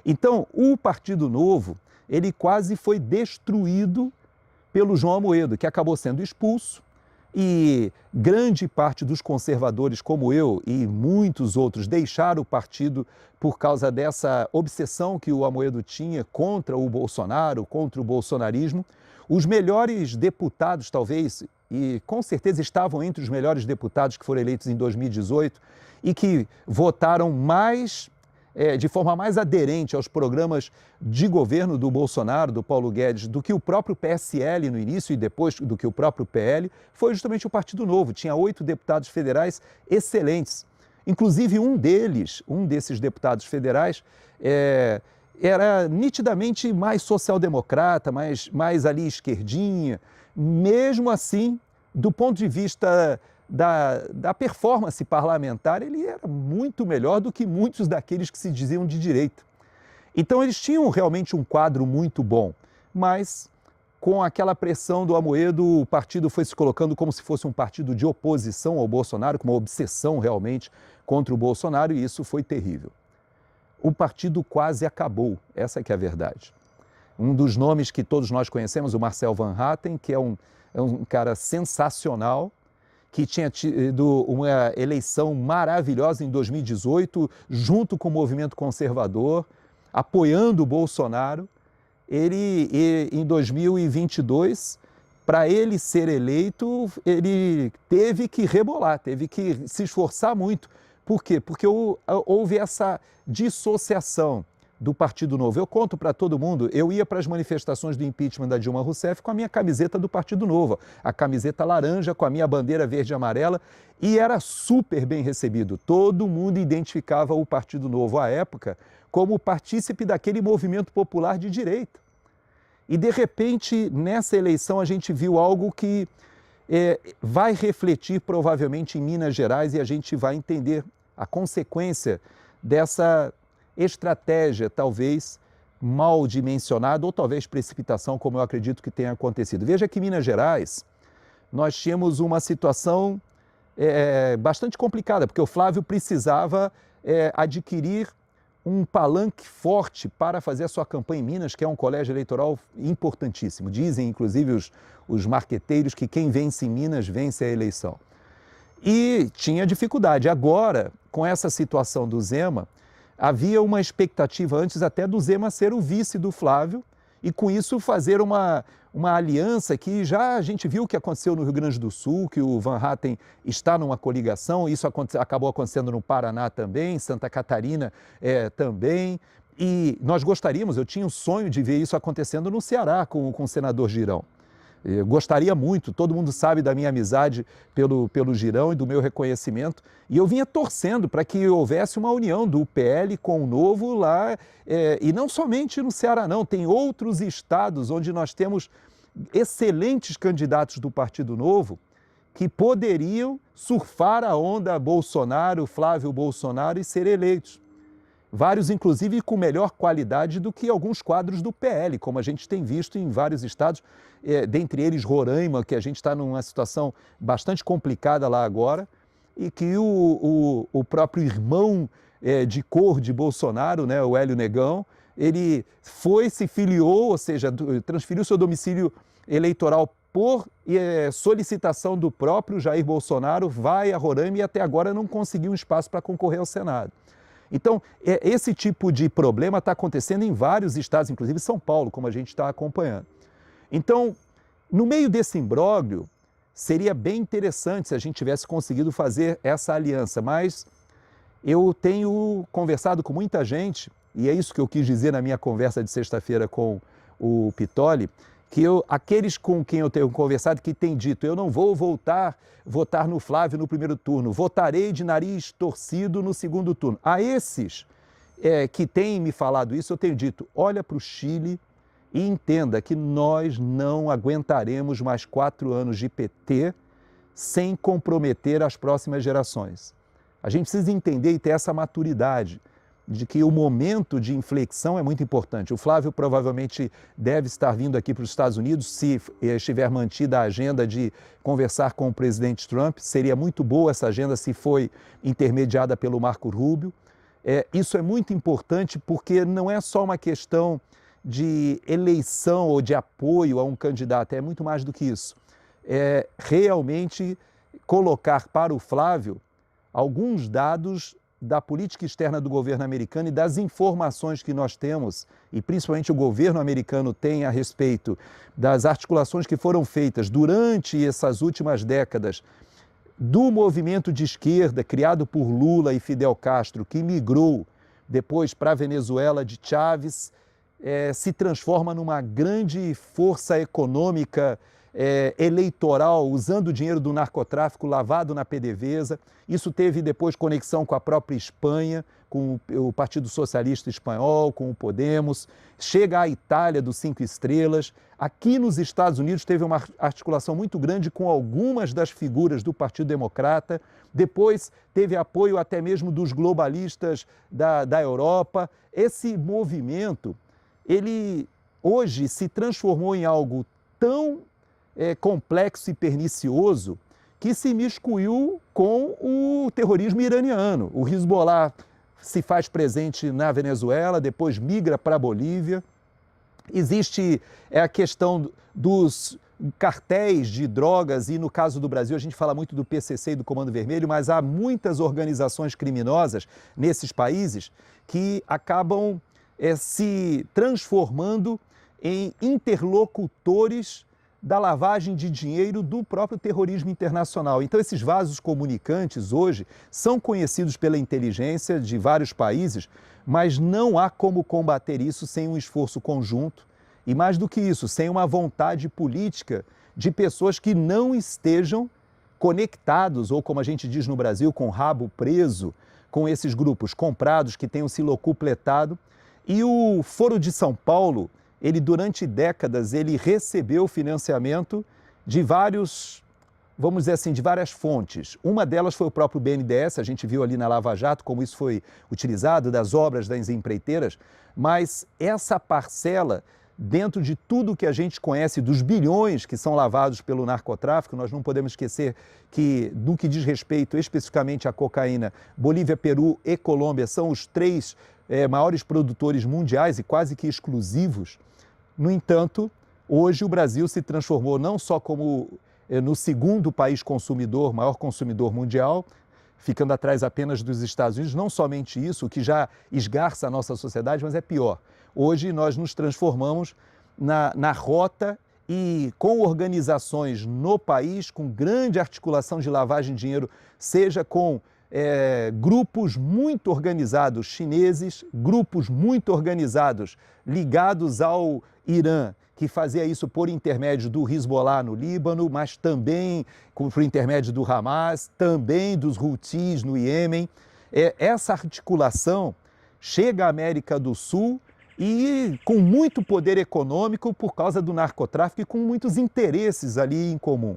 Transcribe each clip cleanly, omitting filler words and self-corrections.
Então, o Partido Novo, ele quase foi destruído pelo João Amoedo, que acabou sendo expulso, e grande parte dos conservadores, como eu e muitos outros, deixaram o partido por causa dessa obsessão que o Amoedo tinha contra o Bolsonaro, contra o bolsonarismo. Os melhores deputados, talvez, e com certeza estavam entre os melhores deputados que foram eleitos em 2018 e que votaram mais de forma mais aderente aos programas de governo do Bolsonaro, do Paulo Guedes, do que o próprio PSL no início e depois do que o próprio PL, foi justamente o Partido Novo. Tinha 8 deputados federais excelentes. Inclusive, um desses deputados federais, era nitidamente mais social-democrata, mais ali esquerdinha. Mesmo assim, do ponto de vista da performance parlamentar, ele era muito melhor do que muitos daqueles que se diziam de direita. Então eles tinham realmente um quadro muito bom, mas com aquela pressão do Amoedo, o partido foi se colocando como se fosse um partido de oposição ao Bolsonaro, com uma obsessão realmente contra o Bolsonaro, e isso foi terrível. O partido quase acabou, essa que é a verdade. Um dos nomes que todos nós conhecemos, o Marcel Van Hatten, que é um cara sensacional, que tinha tido uma eleição maravilhosa em 2018, junto com o movimento conservador, apoiando o Bolsonaro. Ele, em 2022, para ele ser eleito, ele teve que rebolar, teve que se esforçar muito. Por quê? Porque houve essa dissociação do Partido Novo. Eu conto para todo mundo, eu ia para as manifestações do impeachment da Dilma Rousseff com a minha camiseta do Partido Novo, a camiseta laranja com a minha bandeira verde e amarela, e era super bem recebido. Todo mundo identificava o Partido Novo à época como partícipe daquele movimento popular de direita. E, de repente, nessa eleição, a gente viu algo que vai refletir provavelmente em Minas Gerais e a gente vai entender a consequência dessa estratégia, talvez mal dimensionada ou talvez precipitação, como eu acredito que tenha acontecido. Veja que em Minas Gerais nós tínhamos uma situação bastante complicada, porque o Flávio precisava adquirir um palanque forte para fazer a sua campanha em Minas, que é um colégio eleitoral importantíssimo. Dizem, inclusive, os marqueteiros que quem vence em Minas vence a eleição. E tinha dificuldade. Agora, com essa situação do Zema, havia uma expectativa antes até do Zema ser o vice do Flávio e com isso fazer uma aliança que já a gente viu o que aconteceu no Rio Grande do Sul, que o Van Hatten está numa coligação, isso acabou acontecendo no Paraná também, Santa Catarina também, e nós gostaríamos, eu tinha um sonho de ver isso acontecendo no Ceará com o senador Girão. Eu gostaria muito, todo mundo sabe da minha amizade pelo Girão e do meu reconhecimento, e eu vinha torcendo para que houvesse uma união do PL com o Novo lá, e não somente no Ceará não, tem outros estados onde nós temos excelentes candidatos do Partido Novo que poderiam surfar a onda Bolsonaro, Flávio Bolsonaro e ser eleitos. Vários, inclusive, com melhor qualidade do que alguns quadros do PL, como a gente tem visto em vários estados, dentre eles Roraima, que a gente está numa situação bastante complicada lá agora, e que o próprio irmão de cor de Bolsonaro, né, o Hélio Negão, ele se filiou, ou seja, transferiu seu domicílio eleitoral por solicitação do próprio Jair Bolsonaro, vai a Roraima e até agora não conseguiu um espaço para concorrer ao Senado. Então, esse tipo de problema está acontecendo em vários estados, inclusive São Paulo, como a gente está acompanhando. Então, no meio desse imbróglio, seria bem interessante se a gente tivesse conseguido fazer essa aliança, mas eu tenho conversado com muita gente, e é isso que eu quis dizer na minha conversa de sexta-feira com o Pitoli, que aqueles com quem eu tenho conversado que têm dito, eu não vou votar no Flávio no primeiro turno, votarei de nariz torcido no segundo turno. A esses que têm me falado isso, eu tenho dito, olha para o Chile e entenda que nós não aguentaremos mais 4 anos de PT sem comprometer as próximas gerações. A gente precisa entender e ter essa maturidade de que o momento de inflexão é muito importante. O Flávio provavelmente deve estar vindo aqui para os Estados Unidos, se estiver mantida a agenda de conversar com o presidente Trump. Seria muito boa essa agenda se foi intermediada pelo Marco Rubio. Isso é muito importante porque não é só uma questão de eleição ou de apoio a um candidato, é muito mais do que isso. É realmente colocar para o Flávio alguns dados da política externa do governo americano e das informações que nós temos, e principalmente o governo americano tem a respeito das articulações que foram feitas durante essas últimas décadas do movimento de esquerda criado por Lula e Fidel Castro, que migrou depois para a Venezuela de Chávez, se transforma numa grande força econômica eleitoral, usando o dinheiro do narcotráfico lavado na PDVSA. Isso teve depois conexão com a própria Espanha, com o Partido Socialista Espanhol, com o Podemos, chega à Itália dos Cinco Estrelas. Aqui nos Estados Unidos teve uma articulação muito grande com algumas das figuras do Partido Democrata, depois teve apoio até mesmo dos globalistas da Europa. Esse movimento, ele hoje se transformou em algo tão complexo e pernicioso que se miscuiu com o terrorismo iraniano. O Hezbollah se faz presente na Venezuela, depois migra para a Bolívia. Existe a questão dos cartéis de drogas e, no caso do Brasil, a gente fala muito do PCC e do Comando Vermelho, mas há muitas organizações criminosas nesses países que acabam se transformando em interlocutores da lavagem de dinheiro do próprio terrorismo internacional. Então, esses vasos comunicantes hoje são conhecidos pela inteligência de vários países, mas não há como combater isso sem um esforço conjunto e, mais do que isso, sem uma vontade política de pessoas que não estejam conectados, ou como a gente diz no Brasil, com o rabo preso, com esses grupos comprados que tenham se locupletado. E o Foro de São Paulo, ele durante décadas, ele recebeu financiamento de vários, vamos dizer assim, de várias fontes. Uma delas foi o próprio BNDES, a gente viu ali na Lava Jato como isso foi utilizado, das obras das empreiteiras, mas essa parcela, dentro de tudo que a gente conhece, dos bilhões que são lavados pelo narcotráfico, nós não podemos esquecer que, no que diz respeito especificamente à cocaína, Bolívia, Peru e Colômbia são os três maiores produtores mundiais e quase que exclusivos. No entanto, hoje o Brasil se transformou não só como no segundo país consumidor, maior consumidor mundial, ficando atrás apenas dos Estados Unidos, não somente isso, o que já esgarça a nossa sociedade, mas é pior. Hoje nós nos transformamos na rota e com organizações no país, com grande articulação de lavagem de dinheiro, seja com grupos muito organizados chineses, grupos muito organizados ligados ao Irã, que fazia isso por intermédio do Hezbollah no Líbano, mas também por intermédio do Hamas, também dos Houthis no Iêmen. Essa articulação chega à América do Sul e com muito poder econômico por causa do narcotráfico e com muitos interesses ali em comum.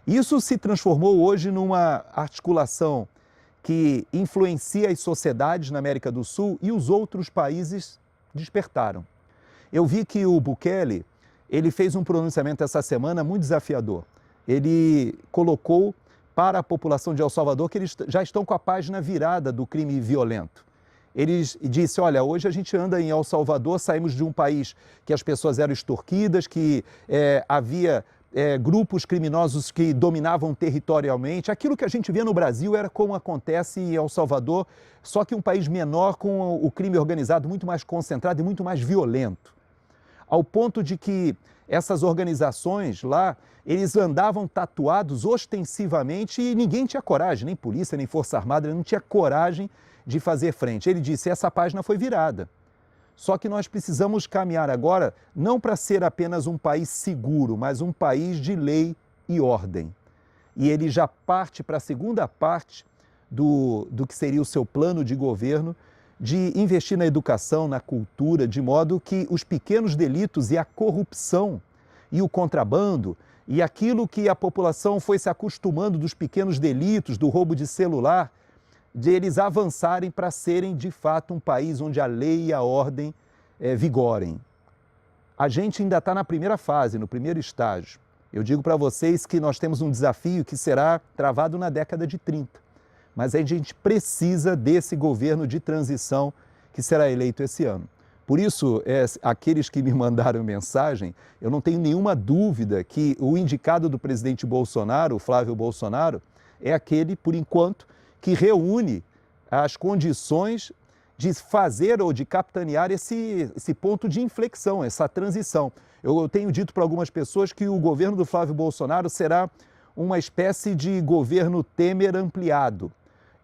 Isso se transformou hoje numa articulação que influencia as sociedades na América do Sul e os outros países despertaram. Eu vi que o Bukele, ele fez um pronunciamento essa semana muito desafiador. Ele colocou para a população de El Salvador que eles já estão com a página virada do crime violento. Ele disse, olha, hoje a gente anda em El Salvador, saímos de um país que as pessoas eram extorquidas, que havia grupos criminosos que dominavam territorialmente. Aquilo que a gente vê no Brasil era como acontece em El Salvador, só que um país menor com o crime organizado muito mais concentrado e muito mais violento. Ao ponto de que essas organizações lá, eles andavam tatuados ostensivamente e ninguém tinha coragem, nem polícia, nem força armada, não tinha coragem de fazer frente. Ele disse, essa página foi virada. Só que nós precisamos caminhar agora não para ser apenas um país seguro, mas um país de lei e ordem. E ele já parte para a segunda parte do que seria o seu plano de governo, de investir na educação, na cultura, de modo que os pequenos delitos e a corrupção e o contrabando e aquilo que a população foi se acostumando dos pequenos delitos, do roubo de celular, de eles avançarem para serem, de fato, um país onde a lei e a ordem vigorem. A gente ainda está na primeira fase, no primeiro estágio. Eu digo para vocês que nós temos um desafio que será travado na década de 30. mas a gente precisa desse governo de transição que será eleito esse ano. Por isso, aqueles que me mandaram mensagem, eu não tenho nenhuma dúvida que o indicado do presidente Bolsonaro, o Flávio Bolsonaro, é aquele, por enquanto, que reúne as condições de fazer ou de capitanear esse ponto de inflexão, essa transição. Eu tenho dito para algumas pessoas que o governo do Flávio Bolsonaro será uma espécie de governo Temer ampliado.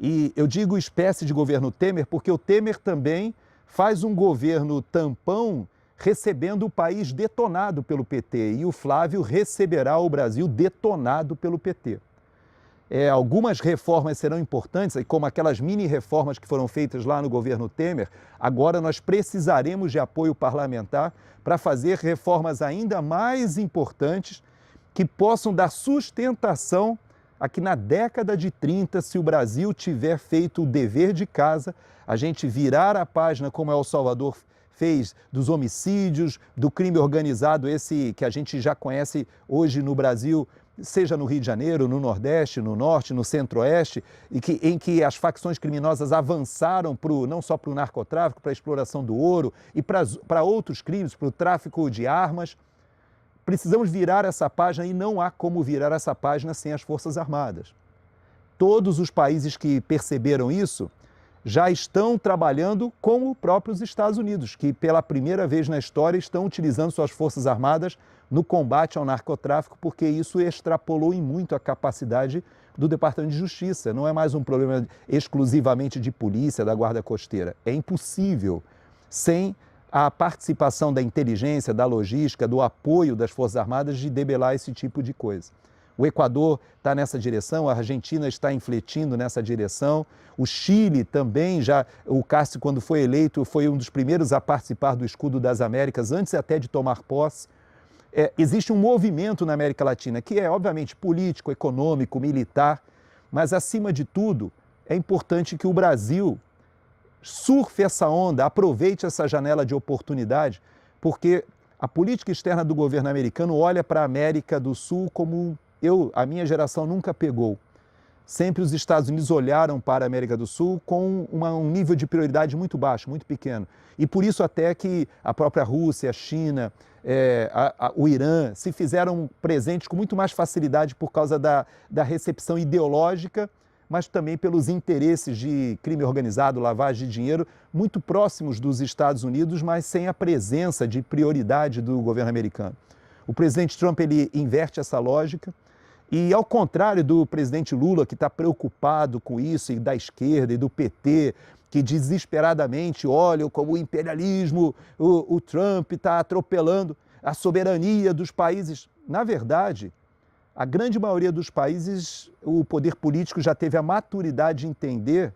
E eu digo espécie de governo Temer porque o Temer também faz um governo tampão recebendo o país detonado pelo PT e o Flávio receberá o Brasil detonado pelo PT. Algumas reformas serão importantes, como aquelas mini-reformas que foram feitas lá no governo Temer. Agora nós precisaremos de apoio parlamentar para fazer reformas ainda mais importantes que possam dar sustentação a que na década de 30, se o Brasil tiver feito o dever de casa, a gente virar a página como El Salvador fez dos homicídios, do crime organizado, esse que a gente já conhece hoje no Brasil, seja no Rio de Janeiro, no Nordeste, no Norte, no Centro-Oeste, em que as facções criminosas avançaram não só para o narcotráfico, para a exploração do ouro e para outros crimes, para o tráfico de armas. Precisamos virar essa página e não há como virar essa página sem as Forças Armadas. Todos os países que perceberam isso já estão trabalhando como próprios Estados Unidos, que pela primeira vez na história estão utilizando suas Forças Armadas no combate ao narcotráfico, porque isso extrapolou em muito a capacidade do Departamento de Justiça. Não é mais um problema exclusivamente de polícia, da Guarda Costeira. É impossível, sem a participação da inteligência, da logística, do apoio das Forças Armadas, de debelar esse tipo de coisa. O Equador está nessa direção, a Argentina está infletindo nessa direção, o Chile também, o Cássio, quando foi eleito, foi um dos primeiros a participar do Escudo das Américas, antes até de tomar posse. Existe um movimento na América Latina que é, obviamente, político, econômico, militar, mas, acima de tudo, é importante que o Brasil surfe essa onda, aproveite essa janela de oportunidade, porque a política externa do governo americano olha para a América do Sul como a minha geração nunca pegou. Sempre os Estados Unidos olharam para a América do Sul com um nível de prioridade muito baixo, muito pequeno. E por isso até que a própria Rússia, a China, o Irã se fizeram presentes com muito mais facilidade por causa da recepção ideológica, mas também pelos interesses de crime organizado, lavagem de dinheiro, muito próximos dos Estados Unidos, mas sem a presença de prioridade do governo americano. O presidente Trump ele inverte essa lógica e, ao contrário do presidente Lula, que está preocupado com isso, e da esquerda e do PT, que desesperadamente olham como o imperialismo, o Trump está atropelando a soberania dos países. Na verdade, a grande maioria dos países, o poder político já teve a maturidade de entender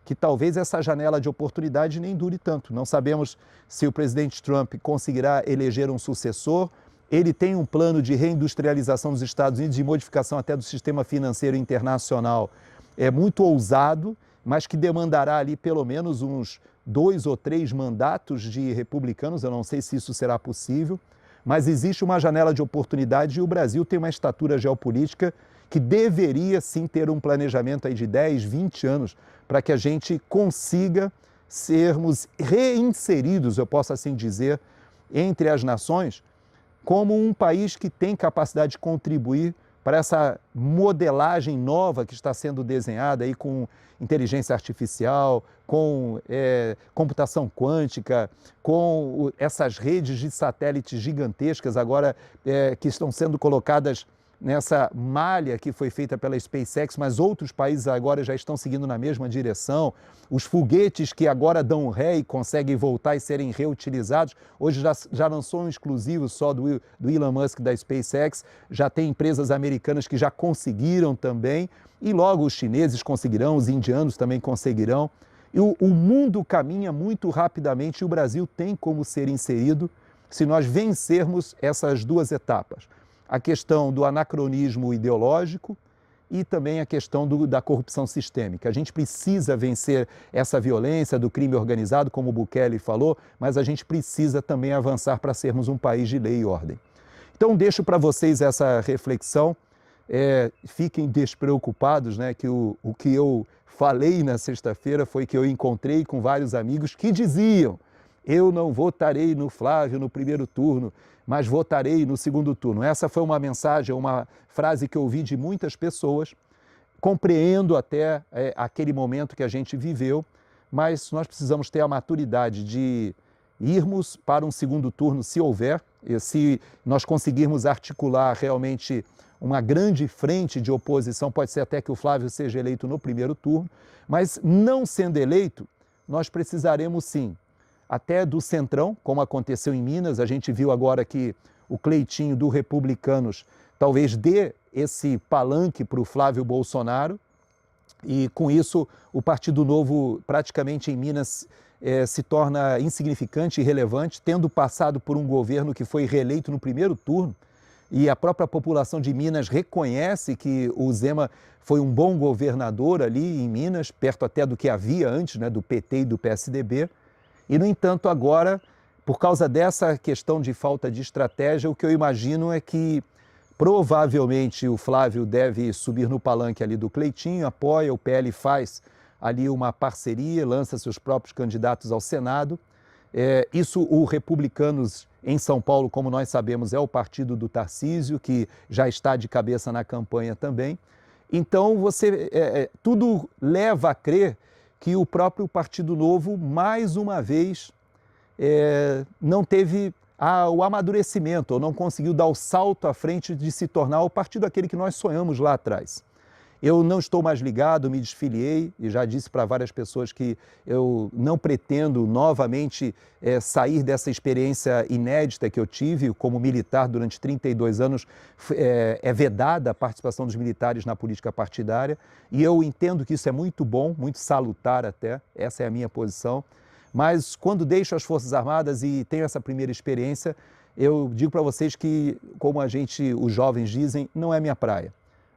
que talvez essa janela de oportunidade nem dure tanto. Não sabemos se o presidente Trump conseguirá eleger um sucessor. Ele tem um plano de reindustrialização dos Estados Unidos e modificação até do sistema financeiro internacional. É muito ousado, mas que demandará ali pelo menos uns 2 ou 3 mandatos de republicanos. Eu não sei se isso será possível, mas existe uma janela de oportunidade e o Brasil tem uma estatura geopolítica que deveria sim ter um planejamento aí de 10, 20 anos para que a gente consiga sermos reinseridos, eu posso assim dizer, entre as nações, como um país que tem capacidade de contribuir para essa modelagem nova que está sendo desenhada aí com inteligência artificial, com computação quântica, com essas redes de satélites gigantescas agora que estão sendo colocadas nessa malha que foi feita pela SpaceX, mas outros países agora já estão seguindo na mesma direção. Os foguetes que agora dão ré e conseguem voltar e serem reutilizados, hoje já não são exclusivos só do Elon Musk da SpaceX, já tem empresas americanas que já conseguiram também, e logo os chineses conseguirão, os indianos também conseguirão. E o mundo caminha muito rapidamente e o Brasil tem como ser inserido se nós vencermos essas 2 etapas. A questão do anacronismo ideológico e também a questão da corrupção sistêmica. A gente precisa vencer essa violência do crime organizado, como o Bukele falou, mas a gente precisa também avançar para sermos um país de lei e ordem. Então, deixo para vocês essa reflexão. Fiquem despreocupados, né, que o que eu falei na sexta-feira foi que eu encontrei com vários amigos que diziam: eu não votarei no Flávio no primeiro turno, mas votarei no segundo turno. Essa foi uma mensagem, uma frase que eu ouvi de muitas pessoas. Compreendo até aquele momento que a gente viveu, mas nós precisamos ter a maturidade de irmos para um segundo turno, se houver, e se nós conseguirmos articular realmente uma grande frente de oposição, pode ser até que o Flávio seja eleito no primeiro turno, mas não sendo eleito, nós precisaremos sim, até do Centrão, como aconteceu em Minas, a gente viu agora que o Cleitinho do Republicanos talvez dê esse palanque para o Flávio Bolsonaro, e com isso o Partido Novo praticamente em Minas se torna insignificante e irrelevante, tendo passado por um governo que foi reeleito no primeiro turno, e a própria população de Minas reconhece que o Zema foi um bom governador ali em Minas, perto até do que havia antes, né, do PT e do PSDB, e no entanto agora, por causa dessa questão de falta de estratégia, o que eu imagino é que provavelmente o Flávio deve subir no palanque ali do Cleitinho, apoia, o PL faz ali uma parceria, lança seus próprios candidatos ao Senado. Isso o Republicanos em São Paulo, como nós sabemos, é o partido do Tarcísio, que já está de cabeça na campanha também. Então, tudo leva a crer que o próprio Partido Novo, mais uma vez, não teve o amadurecimento, ou não conseguiu dar o salto à frente de se tornar o partido aquele que nós sonhamos lá atrás. Eu não estou mais ligado, me desfiliei e já disse para várias pessoas que eu não pretendo novamente sair dessa experiência inédita que eu tive como militar durante 32 anos. É vedada a participação dos militares na política partidária e eu entendo que isso é muito bom, muito salutar até, essa é a minha posição. Mas quando deixo as Forças Armadas e tenho essa primeira experiência, eu digo para vocês que, como os jovens dizem, não é minha praia.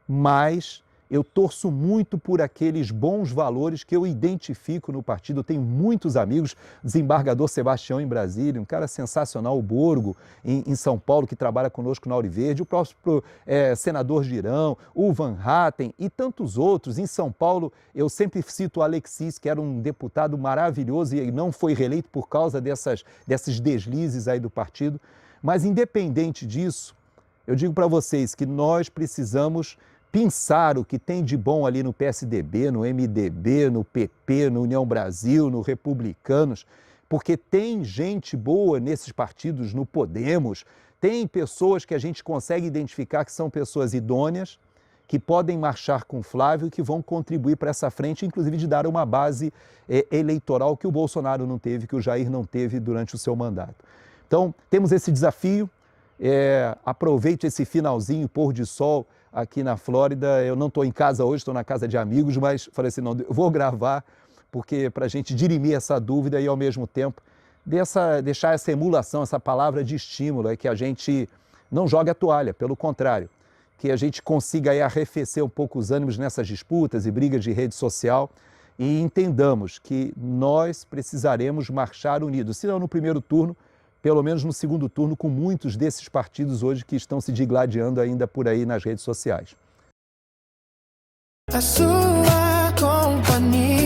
Mas eu torço muito por aqueles bons valores que eu identifico no partido. Eu tenho muitos amigos, desembargador Sebastião em Brasília, um cara sensacional, o Borgo em São Paulo, que trabalha conosco na Ouro Verde, o próprio senador Girão, o Van Hatten e tantos outros. Em São Paulo, eu sempre cito o Alexis, que era um deputado maravilhoso e não foi reeleito por causa desses deslizes aí do partido. Mas independente disso, eu digo para vocês que nós precisamos pensar o que tem de bom ali no PSDB, no MDB, no PP, no União Brasil, no Republicanos, porque tem gente boa nesses partidos, no Podemos, tem pessoas que a gente consegue identificar que são pessoas idôneas, que podem marchar com Flávio, que vão contribuir para essa frente, inclusive de dar uma base eleitoral que o Bolsonaro não teve, que o Jair não teve durante o seu mandato. Então, temos esse desafio, aproveite esse finalzinho, pôr de sol, aqui na Flórida. Eu não estou em casa hoje, estou na casa de amigos, mas falei assim, não, eu vou gravar, porque para a gente dirimir essa dúvida e ao mesmo tempo deixar essa emulação, essa palavra de estímulo, é que a gente não jogue a toalha, pelo contrário, que a gente consiga aí arrefecer um pouco os ânimos nessas disputas e brigas de rede social e entendamos que nós precisaremos marchar unidos, se não no primeiro turno, pelo menos no segundo turno, com muitos desses partidos hoje que estão se digladiando ainda por aí nas redes sociais. A sua companhia.